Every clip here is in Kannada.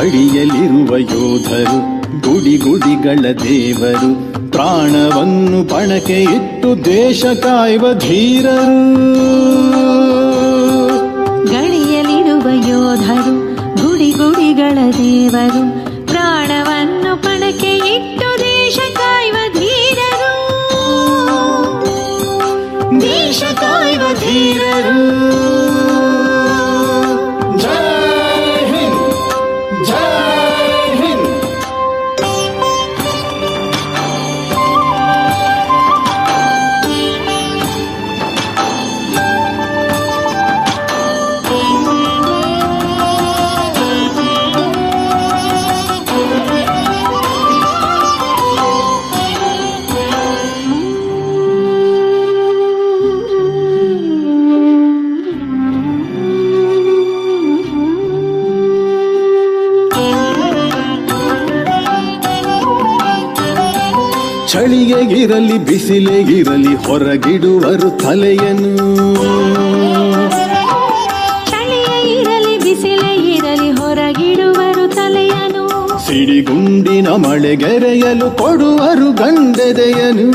ಗಡಿಯಲ್ಲಿರುವ ಯೋಧರು ಗುಡಿ ಗುಡಿಗಳ ದೇವರು, ಪ್ರಾಣವನ್ನು ಪಣಕ್ಕೆ ಇಟ್ಟು ದೇಶ ಕಾಯುವ ಧೀರರು. ಗಡಿಯಲ್ಲಿರುವ ಯೋಧರು ಗುಡಿ ಗುಡಿಗಳ ದೇವರು, ಪ್ರಾಣವನ್ನು ಪಣಕ್ಕೆ ಇಟ್ಟು ದೇಶ ಕಾಯುವ ಧೀರರು. ದೇಶ ಕಾಯುವ ಧೀರರು. ಚಳಿಯಗಿರಲಿ ಬಿಸಿಲಿಗಿರಲಿ ಹೊರಗಿಡುವರು ತಲೆಯನ್ನು. ಚಳಿಯ ಇರಲಿ ಬಿಸಿಲೇ ಇರಲಿ ಹೊರಗಿಡುವರು ತಲೆಯನ್ನು. ಸಿಡಿಗುಂಡಿನ ಮಳೆಗೆರೆಯಲು ಕೊಡುವರು ಗಂಡೆದೆಯನು.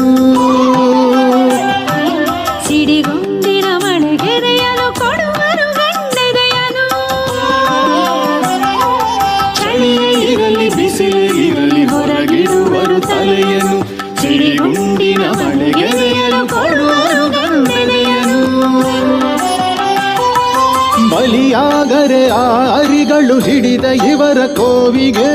ಸಿಡಿಗುಂಡಿನ ಮಳೆಗೆರೆಯಲು ಕೊಡುವರು ಗಂಡೆದೆಯನು. ಚಳಿಯ ಇರಲಿ ಬಿಸಿಲೇ ಇರಲಿ ಹೊರಗಿಡುವರು ತಲೆಯನ್ನು. ಸಿಡಿಗುಂಡಿನ ಮಳೆಗೆರೆಯಲು ಕೊಡುವರು ಗಂಡೆದೆಯನು. ಬಲಿಯಾಗರೆ ಆ ಅರಿಗಳು ಹಿಡಿದ ಇವರ ಕೋವಿಗೆ.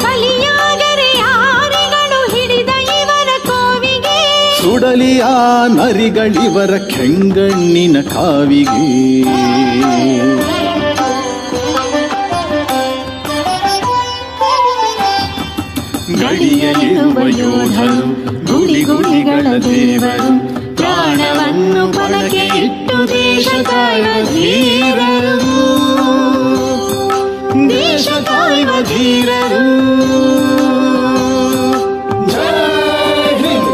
ಬಲಿಯಾಗರೆ ಯಾರಿಗಳು ಹಿಡಿದ ಇವರ ಕೋವಿಗೆ. ಸುಡಲಿ ಆ ನರಿಗಳಿವರ ಕೆಂಗಣ್ಣಿನ ಕಾವಿಗೆ. ಗಡಿಯಲ್ಲಿರುವ ಯೋಧರು ಗುಡಿ ಗುಡಿಗಳ ದೇವರು, ಪ್ರಾಣವನ್ನು ಪಣಕ್ಕೆ ಇಟ್ಟು ದೇಶ ಕಾಯುವ ಧೀರರು. ದೇಶ ಕಾಯುವ ಧೀರರು. ಜೈ ಹಿಂದ್,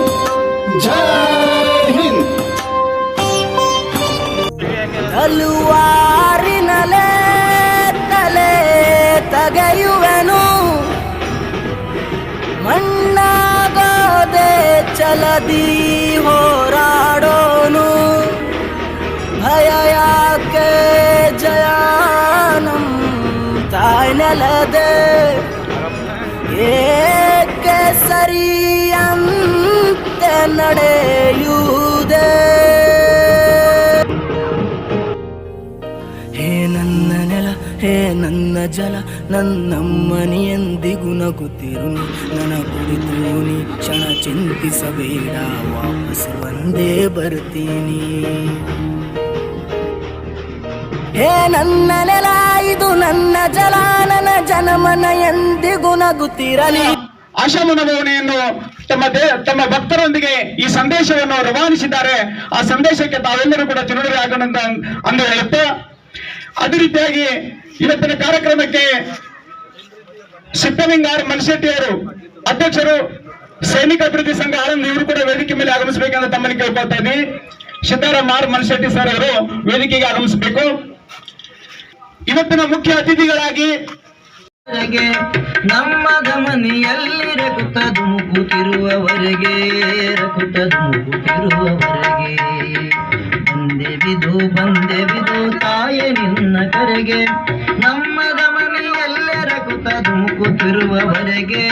ಜೈ ಹಿಂದ್. ತಲುವಾರಿನಲೆ ತಲೆ ತಗೆಯುವೆನು, ಮಣ್ಣಾಗೋದೆ ಚಲದಿ ಹೋರಾಡೋನು. ಭಯ ಯಾಕೆ ಜಯಾನಂ ತಾಯ್ನೆಲದೆ, ಏಕೆ ಸರಿಯಂತೆ ನಡೆಯುವುದೇ. ಹೇ ನನ್ನ ನೆಲ, ಹೇ ನನ್ನ ಜಲ, ನನ್ನಮ್ಮನಿ ಎಂದಿಗೂ ನಗುತ್ತಿರು. ನನ್ನ ಕುರಿತು ನೀ ಕ್ಷಣ ಚಿಂತಿಸಬೇಡ, ವಾಪಸ್ ಬಂದೇ ಬರ್ತೀನಿ. ಹೇ ನನ್ನ ನೆಲ, ಇದು ನನ್ನ ಜಲ, ನನ್ನ ಜನಮನ ಎಂದಿಗೂ ನಗುತ್ತಿರಲಿ. ಆಶಾ ಮನೋಭಾವನೆಯನ್ನು ತಮ್ಮ ಭಕ್ತರೊಂದಿಗೆ ಈ ಸಂದೇಶವನ್ನು ರವಾನಿಸಿದ್ದಾರೆ. ಆ ಸಂದೇಶಕ್ಕೆ ತಾವೆಲ್ಲರೂ ಕೂಡ ತಿರುಗಡೆ ಆಗೋಣ ಅಂತ ಹೇಳುತ್ತಾ, ಅದೇ ರೀತಿಯಾಗಿ ಇವತ್ತಿನ ಕಾರ್ಯಕ್ರಮಕ್ಕೆ ಸಿದ್ದಲಿಂಗಾರ್ ಮನಶೆಟ್ಟಿ ಅವರು ಅಧ್ಯಕ್ಷರು, ಸೈನಿಕ ಅಭಿವೃದ್ಧಿ ಸಂಘ ಆನಂದ್, ಇವರು ಕೂಡ ವೇದಿಕೆ ಮೇಲೆ ಆಗಮಿಸಬೇಕಂತ ತಮ್ಮಲ್ಲಿ ಕೇಳ್ಕೊಳ್ತಾ ಇದ್ವಿ. ಸಿದ್ದರಾಮ ಆರ್ ಮನಶೆಟ್ಟಿ ಸರ್ ಅವರು ವೇದಿಕೆಗೆ ಆಗಮಿಸಬೇಕು. ಇವತ್ತಿನ ಮುಖ್ಯ ಅತಿಥಿಗಳಾಗಿ ನಮ್ಮ ಗಮನಿಯಲ್ಲಿ ರಕುತ ಧುಮುಕುತ್ತಿರುವವರೆಗೆ, ರಕುತ ಧುಮುಕುತ್ತಿರುವವರೆಗೆ ಬಂದೆ ಬಿದು ತಾಯೆ ನಿನ್ನ ಕರೆಗೆ. ನಮ್ಮ ಗಮನಿಯಲ್ಲೇ ರಕುತ ಧುಮುಕುತ್ತಿರುವವರೆಗೆ,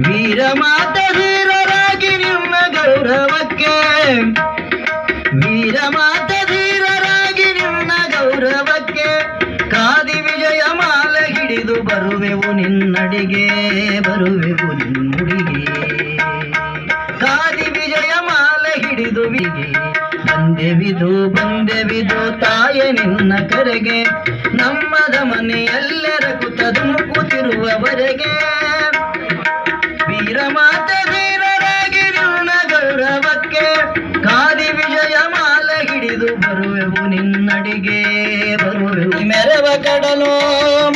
ವೀರ ಮಾತ ಧೀರರಾಗಿ ನಿಮ್ಮ ಗೌರವಕ್ಕೆ, ವೀರ ಮಾತ ಧೀರರಾಗಿ ನಿಮ್ಮ ಗೌರವಕ್ಕೆ, ಕಾದಿ ವಿಜಯ ಮಾಲೆ ಹಿಡಿದು ಬರುವೆವು ನಿನ್ನಡಿಗೆ, ಬರುವೆವು ನಿನ್ನುಡಿಗೆ. ಕಾದಿ ವಿಜಯ ಮಾಲೆ ಹಿಡಿದು ಬಂದೆವಿದು ತಾಯೆ ನಿನ್ನ ಕರೆಗೆ. ನಮ್ಮದ ಮನೆಯೆಲ್ಲರ ಕುತ ಧುಮುಕುತ್ತಿರುವವರೆಗೆ, ವೀರ ಮಾತ ಧೀರರಾಗಿ ನಿನ್ನ ಗೌರವಕ್ಕೆ, ಕಾದಿ ವಿಜಯ ಮಾಲೆ ಹಿಡಿದು ಬರುವೆವು ನಿನ್ನಡಿಗೆ, ಬರುವೆವು. ಮೆರವ ಕಡಲು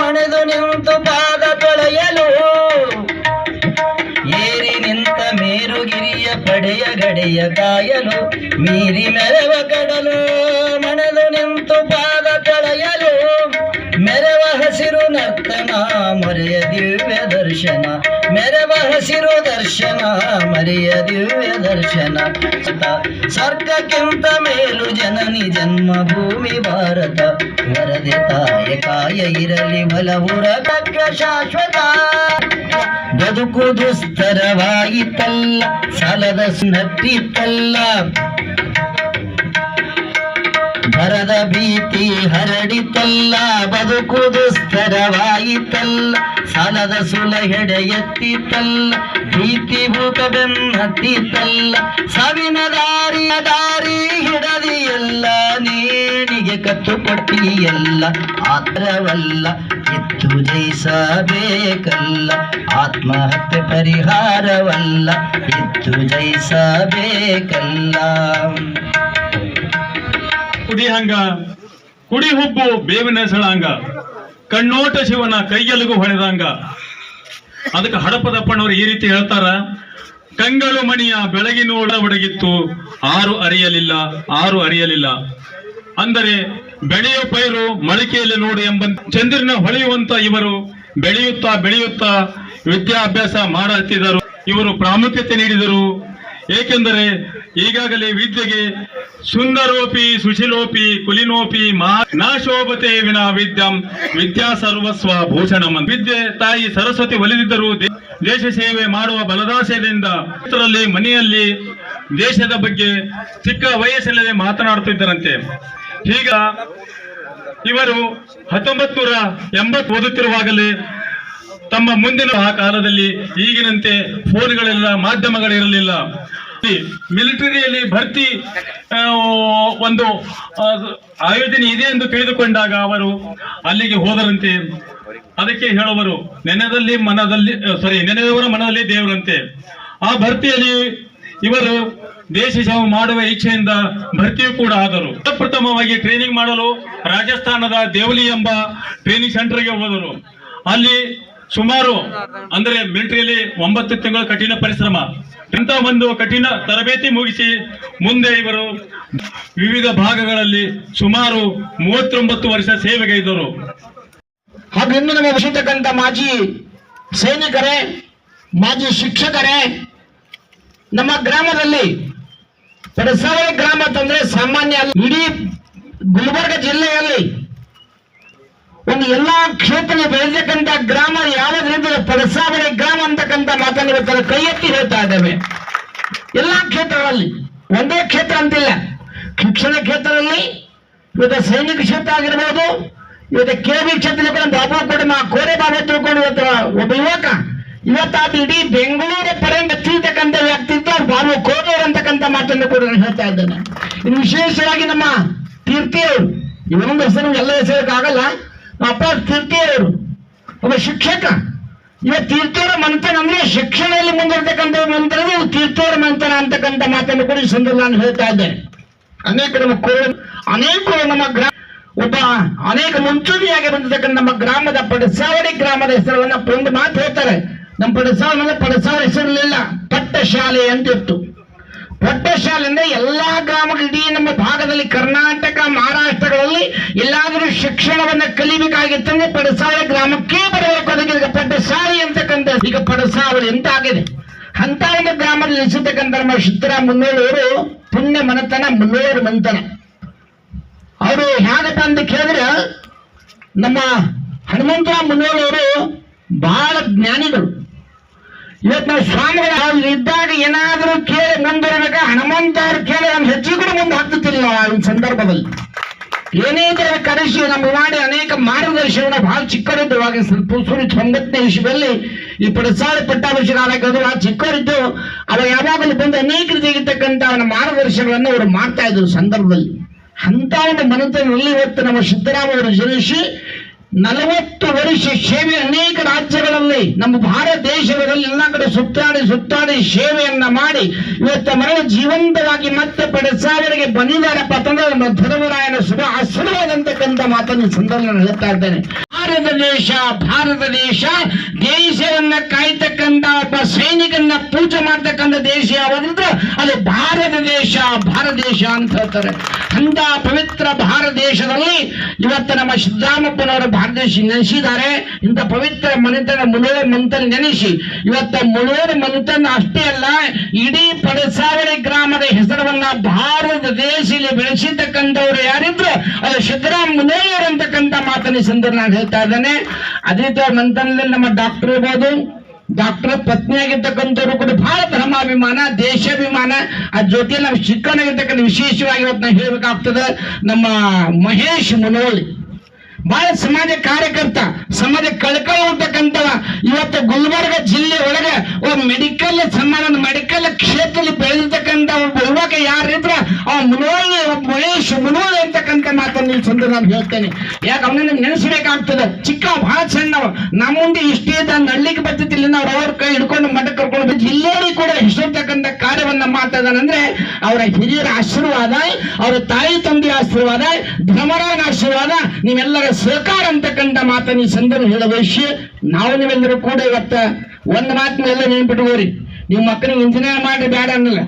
ಮಣೆದು ನಿಂತು ಪಾದ ತೊಳೆಯಲು, ಏರಿ ನಿಂತ ಮೇರುಗಿರಿಯ ಪಡೆಯ ಗಡೆಯ ಕಾಯಲು, ಮೀರಿ ಮೆರವ ಕಡಲು ಮಣೆದು ನಿಂತು ಪಾದ ತೊಳೆಯಲು, ಮರೆಯ ದಿವ್ಯ ದರ್ಶನ ಮೆರವ ಹಸಿರು ದರ್ಶನ ಮರೆಯ ದಿವ್ಯ ದರ್ಶನ ಸ್ವರ್ಗಕ್ಕಿಂತ ಮೇಲು ಜನನಿ ಜನ್ಮಭೂಮಿ ಭಾರತ ವರದೆ ತಾಯ ಕಾಯ ಇರಲಿ ಬಲವುರ ತಕ್ಕ ಶಾಶ್ವತ ಬದುಕು ದುಸ್ತರವಾಯಿತಲ್ಲ ಸಾಲದ ನಟ್ಟಿತ್ತಲ್ಲ ಬರದ ಭೀತಿ ಹರಡಿತಲ್ಲ ಬದುಕು ದುಸ್ತರವಾಯಿತಲ್ಲ ಸಾಲದ ಸುಲಹೆಡೆ ಎತ್ತಿತಲ್ಲ ಭೀತಿ ಭೂತ ಬೆನ್ನತ್ತಿತಲ್ಲ ಸಾವಿನ ದಾರಿ ಹಿಡದಿಯಲ್ಲ ನೇಣಿಗೆ ಕತ್ತು ಕೊಟ್ಟಿಯಲ್ಲ ಆತರವಲ್ಲ ಎತ್ತು ಜಯಿಸಬೇಕಲ್ಲ ಆತ್ಮಹತ್ಯೆ ಪರಿಹಾರವಲ್ಲ ಎತ್ತು ಜಯಿಸಬೇಕಲ್ಲ ಕುಡಿ ಹಂಗ ಕುಡಿ ಹುಬ್ಬು ಬೇವಿನ ಸಳಂಗ ಕಣ್ಣೋಟ ಶಿವನ ಕೈಯಲ್ಲಿಗೂ ಹೊಳೆದಂಗ. ಅದಕ್ಕೆ ಹಡಪದಪ್ಪನವರು ಈ ರೀತಿ ಹೇಳ್ತಾರ, ಕಂಗಳು ಮಣಿಯ ಬೆಳಗಿನೋಳ ಒಡಗಿತ್ತು ಆರು ಅರಿಯಲಿಲ್ಲ ಅಂದರೆ ಬೆಳೆಯೋ ಪೈರು ಮೊಳಕೆಯಲ್ಲಿ ನೋಡು ಎಂಬ ಚಂದ್ರನ ಹೊಳೆಯುವಂತ ಇವರು ಬೆಳೆಯುತ್ತಾ ವಿದ್ಯಾಭ್ಯಾಸ ಮಾಡುತ್ತಿದ್ದರು. ಇವರು ಪ್ರಾಮುಖ್ಯತೆ ನೀಡಿದರು. ಏಕೆಂದರೆ ಈಗಾಗಲೇ ವಿದ್ಯೆಗೆ ಸುಂದರೋಪಿ ಸುಶೀಲೋಪಿ ಕುಲಿನೋಪಿ ನಾಶೋಭತೆ ವಿನಾ ವಿದ್ಯಾ ಸರ್ವಸ್ವ ಭೂಷಣಂ. ವಿದ್ಯೆ ತಾಯಿ ಸರಸ್ವತಿ ಒಲಿದಿದ್ದರು ದೇಶ ಸೇವೆ ಮಾಡುವ ಬಲದಾಸೆಯಿಂದ ಮನೆಯಲ್ಲಿ ದೇಶದ ಬಗ್ಗೆ ಚಿಕ್ಕ ವಯಸ್ಸಿನಲ್ಲೇ ಮಾತನಾಡುತ್ತಿದ್ದರಂತೆ. ಈಗ ಇವರು 1980 ಓದುತ್ತಿರುವಾಗಲೇ ತಮ್ಮ ಮುಂದಿನ ಆ ಕಾಲದಲ್ಲಿ ಈಗಿನಂತೆ ಫೋನ್ಗಳೆಲ್ಲ ಮಾಧ್ಯಮಗಳಿರಲಿಲ್ಲ. ಮಿಲಿಟರಿಯಲ್ಲಿ ಭರ್ತಿ ಒಂದು ಆಯೋಜನೆ ಇದೆ ಎಂದು ತಿಳಿದುಕೊಂಡಾಗ ಅವರು ಅಲ್ಲಿಗೆ ಹೋದರಂತೆ. ಅದಕ್ಕೆ ಹೇಳುವರು ನೆನೆದವರ ಮನದಲ್ಲಿ ದೇವರಂತೆ. ಆ ಭರ್ತಿಯಲ್ಲಿ ಇವರು ದೇಶ ಸೇವೆ ಮಾಡುವ ಇಚ್ಛೆಯಿಂದ ಭರ್ತಿಯೂ ಕೂಡ ಆದರು. ಪ್ರಥಮವಾಗಿ ಟ್ರೈನಿಂಗ್ ಮಾಡಲು ರಾಜಸ್ಥಾನದ ದೇವಲಿ ಎಂಬ ಟ್ರೈನಿಂಗ್ ಸೆಂಟರ್ಗೆ ಹೋದರು. ಅಲ್ಲಿ ಸುಮಾರು ಅಂದ್ರೆ ಮಿಲಿಟರಿಯಲ್ಲಿ 9 ತಿಂಗಳ ಕಠಿಣ ಪರಿಶ್ರಮ ಇಂಥ ಒಂದು ಕಠಿಣ ತರಬೇತಿ ಮುಗಿಸಿ ಮುಂದೆ ಇವರು ವಿವಿಧ ಭಾಗಗಳಲ್ಲಿ ಸುಮಾರು 39 ವರ್ಷ ಸೇವೆಗೈದರು. ಹಾಗೂ ಇನ್ನು ನಮ್ಮ ವಶಿರ್ತಕ್ಕಂಥ ಮಾಜಿ ಸೈನಿಕರೇ, ಮಾಜಿ ಶಿಕ್ಷಕರೇ, ನಮ್ಮ ಗ್ರಾಮದಲ್ಲಿ ಪಡಸಾವಳಿ ಗ್ರಾಮ ಅಂತಂದ್ರೆ ಸಾಮಾನ್ಯ ಅಲ್ಲ. ಇಡೀ ಗುಲ್ಬರ್ಗ ಜಿಲ್ಲೆಯಲ್ಲಿ ಒಂದು ಎಲ್ಲಾ ಕ್ಷೇತ್ರ ಬೆಳೆದಕ್ಕಂತ ಗ್ರಾಮ ಯಾವುದರಿಂದ ಪಡಸಾವಳಿ ಗ್ರಾಮ ಅಂತಕ್ಕಂಥ ಮಾತನ್ನು ಇವತ್ತು ಕೈ ಎತ್ತಿ ಹೇಳ್ತಾ ಇದ್ದೇವೆ. ಎಲ್ಲಾ ಕ್ಷೇತ್ರಗಳಲ್ಲಿ, ಒಂದೇ ಕ್ಷೇತ್ರ ಅಂತಿಲ್ಲ, ಶಿಕ್ಷಣ ಕ್ಷೇತ್ರದಲ್ಲಿ ಇವತ್ತು ಸೈನಿಕ ಕ್ಷೇತ್ರ ಆಗಿರ್ಬೋದು, ಇವತ್ತು ಕೆಬಿ ಕ್ಷೇತ್ರದಲ್ಲಿ ಬಾಬು ಕೂಡ ಕೋರೆ ಬಾಬು ತಿಳ್ಕೊಂಡು ಇವತ್ತು ಒಬ್ಬ ಯುವಕ ಇವತ್ತು ಇಡೀ ಬೆಂಗಳೂರು ಪರ್ಯಂತ ಎತ್ತಿರ್ತಕ್ಕಂಥ ವ್ಯಕ್ತಿತ್ವ ಬಾಬು ಕೋರೆ ಅಂತಕ್ಕಂಥ ಮಾತನ್ನು ಕೂಡ ನಾನು ಹೇಳ್ತಾ ಇದ್ದೇನೆ. ಇನ್ನು ವಿಶೇಷವಾಗಿ ನಮ್ಮ ತೀರ್ಥಿಯವರು, ಇವನೊಂದು ಹೆಸರು ಎಲ್ಲ ಹೆಸರಕ್ಕಾಗಲ್ಲ, ಅಪ್ಪ ತೀರ್ಥಿಯವರು ಒಬ್ಬ ಶಿಕ್ಷಕ. ಇವತ್ತು ತೀರ್ಥವರ ಮಂಥನ ಅಂದ್ರೆ ಶಿಕ್ಷಣದಲ್ಲಿ ಮುಂದುವರ್ತಕ್ಕಂಥ ಮಂಥನ ತೀರ್ಥವರ ಮಂಥನ ಅಂತಕ್ಕಂಥ ಮಾತನ್ನು ಕೂಡ ಈ ಸಂದರ್ಭ ನಾನು ಹೇಳ್ತಾ ಇದ್ದೇನೆ. ಅನೇಕರು ನಮ್ಮ ಒಬ್ಬ ಅನೇಕ ಮುಂಚೂಣಿಯಾಗಿ ಬಂದಿರ್ತಕ್ಕಂಥ ನಮ್ಮ ಗ್ರಾಮದ ಪಡಸಾವಳಿ ಗ್ರಾಮದ ಹೆಸರನ್ನ ಒಂದು ಮಾತು ಹೇಳ್ತಾರೆ. ನಮ್ಮ ಪಡಸಾವಳಿ ಹೆಸರಲ್ಲಿಲ್ಲ, ಪಟ್ಟ ಶಾಲೆ ಅಂತ ಇತ್ತು. ಪಟ್ಟ ಶಾಲೆ ಅಂದ್ರೆ ಎಲ್ಲಾ ಗ್ರಾಮಗಳು ಇಡೀ ನಮ್ಮ ಭಾಗದಲ್ಲಿ ಕರ್ನಾಟಕ ಮಹಾರಾಷ್ಟ್ರಗಳಲ್ಲಿ ಎಲ್ಲಾದರೂ ಶಿಕ್ಷಣವನ್ನ ಕಲಿಬೇಕಾಗಿತ್ತಂದ್ರೆ ಪಡಸಾವಳಿ ಗ್ರಾಮಕ್ಕೆ ಬರಬೇಕು. ಅದಕ್ಕೆ ಪಟ್ಟಶಾಲೆ ಅಂತಕ್ಕಂಥ ಈಗ ಪಡಸಾವಳಿ ಅಂತ ಆಗಿದೆ. ಅಂತ ಒಂದು ಗ್ರಾಮದಲ್ಲಿ ನಿಲ್ಲಿಸತಕ್ಕಂಥ ನಮ್ಮ ಸಿದ್ದರಾಮ ಮುನ್ನೋಳವರು ಪುಣ್ಯ ಮನತನ ಮುನ್ನೋಳರ ಮಂತನ. ಅವರು ಹೇಗಪ್ಪ ಅಂತ ಕೇಳಿದ್ರೆ ನಮ್ಮ ಹನುಮಂತರಾವ್ ಮುನ್ನೋಳವರು ಬಹಳ ಜ್ಞಾನಿಗಳು. ಇವತ್ತು ನಾವು ಸ್ವಾಮಿಗಳು ಇದ್ದಾಗ ಏನಾದರೂ ಕೇಳಿ ಮುಂದುವರಬೇಕ, ಹನುಮಂತ ಅವ್ರು ಕೇಳಿ ನಮ್ಮ ಹೆಚ್ಚಿಗೆ ಕೂಡ ಮುಂದೆ ಹಾಕ್ತಿರ್ಲಿಲ್ಲ. ಆ ಒಂದು ಸಂದರ್ಭದಲ್ಲಿ ಏನೇ ಇದ್ರೆ ಕರೆಸಿ ನಮ್ಮ ಮಾಡಿ ಅನೇಕ ಮಾರ್ಗದರ್ಶನ ಬಹಳ ಚಿಕ್ಕವರಿದ್ದುವಾಗ 1990ನೇ ಇಸ್ವಿಯಲ್ಲಿ ಈ ಪಡಸಾವಳಿ ಪಟ್ಟಾಭಿಷೇಕ ಆ ಚಿಕ್ಕವರಿದ್ದು ಅವಾಗ ಯಾವಾಗಲೂ ಬಂದು ಅನೇಕ ರೀತಿಯಾಗಿರ್ತಕ್ಕಂಥ ಅವನ ಮಾರ್ಗದರ್ಶನಗಳನ್ನು ಅವರು ಮಾಡ್ತಾ ಇದ್ರು ಸಂದರ್ಭದಲ್ಲಿ. ಅಂತ ಒಂದು ಮನತನಲ್ಲಿ ಇವತ್ತು ನಮ್ಮ ಸಿದ್ದರಾಮ ಅವರು ಜನಿಸಿ 40 ವರ್ಷ ಸೇವೆ ಅನೇಕ ರಾಜ್ಯಗಳಲ್ಲಿ ನಮ್ಮ ಭಾರತ ದೇಶದಲ್ಲಿ ಎಲ್ಲ ಕಡೆ ಸುತ್ತಾಡಿ ಸೇವೆಯನ್ನ ಮಾಡಿ ಇವತ್ತು ಮರಣ ಜೀವಂತವಾಗಿ ಮತ್ತೆ ಪಡಸಾವಳಿಗೆ ಬಂದಿದ್ದಾರಪ್ಪ ಅಂತಂದ್ರೆ ನಮ್ಮ ಧರ್ಮರಾಯನ ಆಶೀರ್ವಾದಂತಕ್ಕಂಥ ಮಾತನ್ನು ಸಂದರ್ಭ ಹೇಳ್ತಾ ಇದ್ದೇನೆ. ಭಾರತ ದೇಶವನ್ನ ಕಾಯ್ತಕ್ಕಂಥ ಒಬ್ಬ ಸೈನಿಕನ್ನ ಪೂಜೆ ಮಾಡ್ತಕ್ಕಂಥ ದೇಶ ಯಾವ್ದಂದ್ರೆ ಅದು ಭಾರತ ದೇಶ ಭಾರತ ದೇಶ ಅಂತ ಹೇಳ್ತಾರೆ. ಅಂತ ಪವಿತ್ರ ಭಾರತ ದೇಶದಲ್ಲಿ ಇವತ್ತು ನಮ್ಮ ಸಿದ್ದರಾಮಪ್ಪನವರು ಭಾರತ ದೇಶ ನೆನೆಸಿದ್ದಾರೆ. ಇಂಥ ಪವಿತ್ರ ಮನೆತನ ಮುಳೂರು ಮನೆತನ ನೆನೆಸಿ ಇವತ್ತು ಮುಳೂರು ಮನೆತನ ಅಷ್ಟೇ ಅಲ್ಲ, ಇಡೀ ಪಡಸಾವಳಿ ಗ್ರಾಮದ ಹೆಸರನ್ನ ಭಾರತ ದೇಶದಲ್ಲಿ ಬೆಳೆಸಿರ್ತಕ್ಕಂಥವ್ರು ಯಾರಿದ್ರು ಅದು ಸಿದ್ದರಾಮ ಮುನೇಯರ್ ಅಂತಕ್ಕಂಥ ಮಾತನ್ನ ಸಂದರ್ಭ ನಾನು ಹೇಳ್ತಾ ಇದ್ದೇನೆ. ಅದೇ ತರ ಮಂತನದಲ್ಲಿ ನಮ್ಮ ಡಾಕ್ಟರ್ ಇರ್ಬೋದು, ಡಾಕ್ಟರ್ ಪತ್ನಿಯಾಗಿರ್ತಕ್ಕಂಥವ್ರು ಕೂಡ ಬಹಳ ಧರ್ಮಾಭಿಮಾನ, ದೇಶಾಭಿಮಾನ, ಅದ್ರ ಜೊತೆಯಲ್ಲಿ ನಮ್ಮ ಶಿಕ್ಷಣಾಗಿರ್ತಕ್ಕಂಥ ವಿಶೇಷವಾಗಿ ಇವತ್ತು ನಾವು ಹೇಳ್ಬೇಕಾಗ್ತದೆ. ನಮ್ಮ ಮಹೇಶ್ ಮುನೋಳಿ ಬಹಳ ಸಮಾಜ ಕಾರ್ಯಕರ್ತ, ಸಮಾಜ ಕಳ್ಕೊಳ್ಳತಕ್ಕಂಥವ. ಇವತ್ತು ಗುಲ್ಬರ್ಗ ಜಿಲ್ಲೆ ಒಳಗೆ ಮೆಡಿಕಲ್ ಸಮಾನ ಮೆಡಿಕಲ್ ಕ್ಷೇತ್ರದಲ್ಲಿ ಬೆಳೆದಿರ್ತಕ್ಕಂಥ ಒಬ್ಬ ಯುವಕ ಯಾರಿದ್ರ ಅವ ಮುನೋಳಿ, ಮಹೇಶ್ ಮುನೋಳಿ ಅಂತಕ್ಕಂಥ ಮಾತನ್ನು ಈ ಸಂದರ್ಭ ನಾನು ಹೇಳ್ತೇನೆ. ಯಾಕೆ ಅವನನ್ನ ನೆನೆಸಬೇಕಾಗ್ತದೆ. ಚಿಕ್ಕ ಬಹಳ ಸಣ್ಣವ, ನಮ್ಮ ಮುಂದೆ ಇಷ್ಟೇ ನಳ್ಳಿಗೆ ಬರ್ತಿದ್ದಿಲ್ಲ, ನಾವು ಅವ್ರ ಕೈ ಹಿಡ್ಕೊಂಡು ಮಠಕ್ಕೆ ಕರ್ಕೊಂಡು ಜಿಲ್ಲೆಯಲ್ಲಿ ಕೂಡ ಹೆಸರ್ತಕ್ಕಂಥ ಕಾರ್ಯವನ್ನ ಮಾಡ್ತಾ ಇದ್ದಾನಂದ್ರೆ ಅವರ ಹಿರಿಯರ ಆಶೀರ್ವಾದ, ಅವರ ತಾಯಿ ತಂದೆಯ ಆಶೀರ್ವಾದ, ಧರ್ಮರಾಯನ ಆಶೀರ್ವಾದ, ನೀವೆಲ್ಲರ ಸಹಕಾರ ಅಂತಕ್ಕಂಥ ಮಾತನ್ನು ಈ ಸಂದರ್ಭ ಹೇಳ ವಿಷಯ. ನಾವು ನೀವೆಲ್ಲರೂ ಕೂಡ ಇವತ್ತ ಒಂದು ಮಾತನ್ನ ಎಲ್ಲ ನೆನ್ಪಿಟ್ಕೋರಿ. ನೀವು ಮಕ್ಕಳಿಗೆ ಇಂಜಿನಿಯರ್ ಮಾಡ್ರಿ ಬೇಡ ಅನ್ನಲ್ಲ,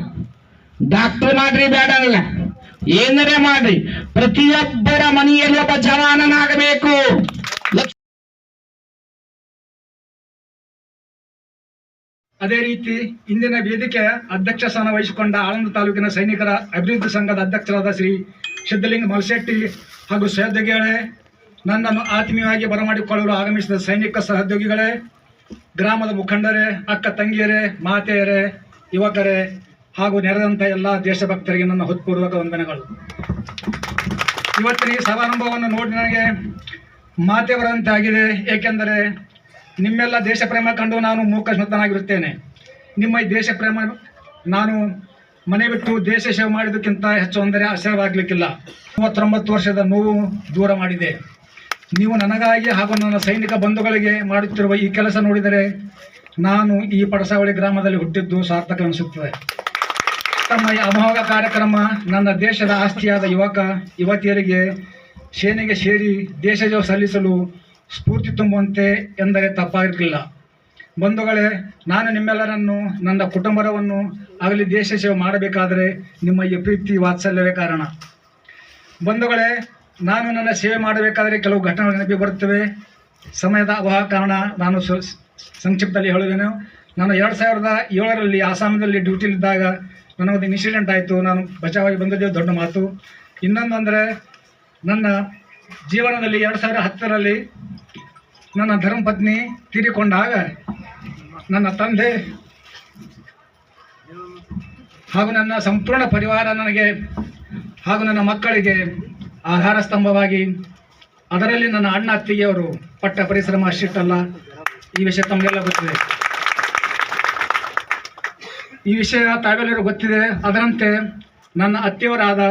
ಡಾಕ್ಟರ್ ಮಾಡ್ರಿ ಬೇಡ ಅನ್ನಲ್ಲ, ಏನಾರೇ ಮಾಡ್ರಿ, ಪ್ರತಿಯೊಬ್ಬರ ಮನೆಯಲ್ಲಿ ಒಬ್ಬ ಜವಾನನಾಗಬೇಕು. ಅದೇ ರೀತಿ ಇಂದಿನ ವೇದಿಕೆ ಅಧ್ಯಕ್ಷ ಸ್ಥಾನ ವಹಿಸಿಕೊಂಡ ಆಳಂದ ತಾಲೂಕಿನ ಸೈನಿಕರ ಅಭಿವೃದ್ಧಿ ಸಂಘದ ಅಧ್ಯಕ್ಷರಾದ ಶ್ರೀ ಸಿದ್ದಲಿಂಗ ಮಲ್ಶೆಟ್ಟಿ ಹಾಗೂ ಸಹೋದ್ಯೋಗಿಗಳೇ, ನನ್ನನ್ನು ಆತ್ಮೀಯವಾಗಿ ಬರಮಾಡಿಕೊಳ್ಳಲು ಆಗಮಿಸಿದ ಸೈನಿಕ ಸಹೋದ್ಯೋಗಿಗಳೇ, ಗ್ರಾಮದ ಮುಖಂಡರೇ, ಅಕ್ಕ ತಂಗಿಯರೇ, ಮಾತೆಯರೇ, ಯುವಕರೇ ಹಾಗೂ ನೆರೆದಂಥ ಎಲ್ಲ ದೇಶಭಕ್ತರಿಗೆ ನನ್ನ ಹೃತ್ಪೂರ್ವಕ ವಂದನೆಗಳು. ಇವತ್ತಿನ ಈ ಸಮಾರಂಭವನ್ನು ನೋಡಿ ನನಗೆ ಮಾತೆ ಬರುವಂತೆ ಆಗಿದೆ. ಏಕೆಂದರೆ ನಿಮ್ಮೆಲ್ಲ ದೇಶ ಪ್ರೇಮ ಕಂಡು ನಾನು ಮೂಕಸ್ಮೃತನಾಗಿರುತ್ತೇನೆ. ನಿಮ್ಮ ಈ ದೇಶ ಪ್ರೇಮ ನಾನು ಮನೆ ಬಿಟ್ಟು ದೇಶ ಸೇವೆ ಮಾಡಿದ್ದಕ್ಕಿಂತ ಹೆಚ್ಚು ಅಂದರೆ ಆಶ್ಚರ್ಯವಾಗಲಿಕ್ಕಿಲ್ಲ. 39 ವರ್ಷದ ನೋವು ದೂರ ಮಾಡಿದೆ. ನೀವು ನನಗಾಗಿ ಹಾಗೂ ನನ್ನ ಸೈನಿಕ ಬಂಧುಗಳಿಗೆ ಮಾಡುತ್ತಿರುವ ಈ ಕೆಲಸ ನೋಡಿದರೆ ನಾನು ಈ ಪಡಸಾವಳಿ ಗ್ರಾಮದಲ್ಲಿ ಹುಟ್ಟಿದ್ದು ಸಾರ್ಥಕ ಅನಿಸುತ್ತದೆ. ತಮ್ಮ ಈ ಅಮೋಘ ಕಾರ್ಯಕ್ರಮ ನನ್ನ ದೇಶದ ಆಸ್ತಿಯಾದ ಯುವಕ ಯುವತಿಯರಿಗೆ ಸೇನೆಗೆ ಸೇರಿ ದೇಶ ಸೇವೆ ಸಲ್ಲಿಸಲು ಸ್ಫೂರ್ತಿ ತುಂಬುವಂತೆ ಎಂದರೆ ತಪ್ಪಾಗಿರಲಿಲ್ಲ. ಬಂಧುಗಳೇ, ನಾನು ನಿಮ್ಮೆಲ್ಲರನ್ನು, ನನ್ನ ಕುಟುಂಬವನ್ನು ಆಗಲಿ ದೇಶ ಸೇವೆ ಮಾಡಬೇಕಾದರೆ ನಿಮ್ಮ ಈ ಪ್ರೀತಿ ವಾತ್ಸಲ್ಯವೇ ಕಾರಣ. ಬಂಧುಗಳೇ, ನಾನು ನನ್ನ ಸೇವೆ ಮಾಡಬೇಕಾದರೆ ಕೆಲವು ಘಟನೆಗಳು ನೆನಪಿಗೆ ಬರುತ್ತವೆ. ಸಮಯದ ಅಭಾವ ಕಾರಣ ನಾನು ಸಂಕ್ಷಿಪ್ತದಲ್ಲಿ ಹೇಳುವೆನು. ನಾನು 2007ರಲ್ಲಿ ಆಸಾಮದಲ್ಲಿ ಡ್ಯೂಟಿಲಿದ್ದಾಗ ನನಗೊಂದು ಇನ್ಸಿಡೆಂಟ್ ಆಯಿತು. ನಾನು ಬಚಾವಾಗಿ ಬಂದಿದ್ದೆ, ದೊಡ್ಡ ಮಾತು. ಇನ್ನೊಂದು ಅಂದರೆ ನನ್ನ ಜೀವನದಲ್ಲಿ 2010ರಲ್ಲಿ ನನ್ನ ಧರ್ಮಪತ್ನಿ ತೀರಿಕೊಂಡಾಗ ನನ್ನ ತಂದೆ ಹಾಗೂ ನನ್ನ ಸಂಪೂರ್ಣ ಪರಿವಾರ ನನಗೆ ಹಾಗೂ ನನ್ನ ಮಕ್ಕಳಿಗೆ ಆಧಾರ ಸ್ತಂಭವಾಗಿ, ಅದರಲ್ಲಿ ನನ್ನ ಅಣ್ಣ ಅತ್ತಿಗೆಯವರು ಪಟ್ಟ ಪರಿಶ್ರಮ ಅಷ್ಟಿಟ್ಟಲ್ಲ. ಈ ವಿಷಯ ತಮಗೆಲ್ಲ ಗೊತ್ತಿದೆ. ಈ ವಿಷಯ ತಾವೆಲ್ಲರೂ ಗೊತ್ತಿದೆ. ಅದರಂತೆ ನನ್ನ ಅತ್ತೆಯವರಾದ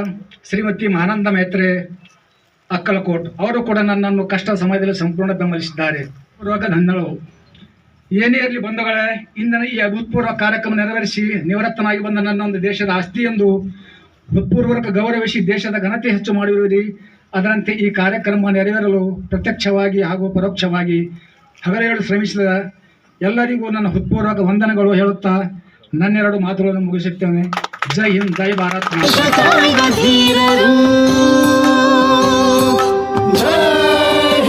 ಶ್ರೀಮತಿ ಮಹಾನಂದ ಮೇತ್ರೆ ಅಕ್ಕಲಕೋಟ್ ಅವರು ಕೂಡ ನನ್ನನ್ನು ಕಷ್ಟ ಸಮಯದಲ್ಲಿ ಸಂಪೂರ್ಣ ಬೆಂಬಲಿಸಿದ್ದಾರೆ. ಧನ್ಯಗಳು. ಏನೇ ಇರಲಿ ಬಂಧುಗಳೇ, ಇಂದಿನ ಈ ಅಭೂತಪೂರ್ವ ಕಾರ್ಯಕ್ರಮ ನೆರವೇರಿಸಿ ನಿವೃತ್ತನಾಗಿ ಬಂದ ನನ್ನೊಂದು ದೇಶದ ಆಸ್ತಿ ಎಂದು ಹೃತ್ಪೂರ್ವಕ ಗೌರವಿಸಿ ದೇಶದ ಘನತೆ ಹೆಚ್ಚು ಮಾಡಿರುವಿರಿ. ಅದರಂತೆ ಈ ಕಾರ್ಯಕ್ರಮ ನೆರವೇರಲು ಪ್ರತ್ಯಕ್ಷವಾಗಿ ಹಾಗೂ ಪರೋಕ್ಷವಾಗಿ ಹಗಲಿರುಳು ಶ್ರಮಿಸಿದ ಎಲ್ಲರಿಗೂ ನನ್ನ ಹೃತ್ಪೂರ್ವಕ ವಂದನೆಗಳು ಹೇಳುತ್ತಾ ನನ್ನೆರಡು ಮಾತುಗಳನ್ನು ಮುಗಿಸುತ್ತೇನೆ. ಜೈ ಹಿಂದ್, ಜೈ ಭಾರತ್. ಜೈ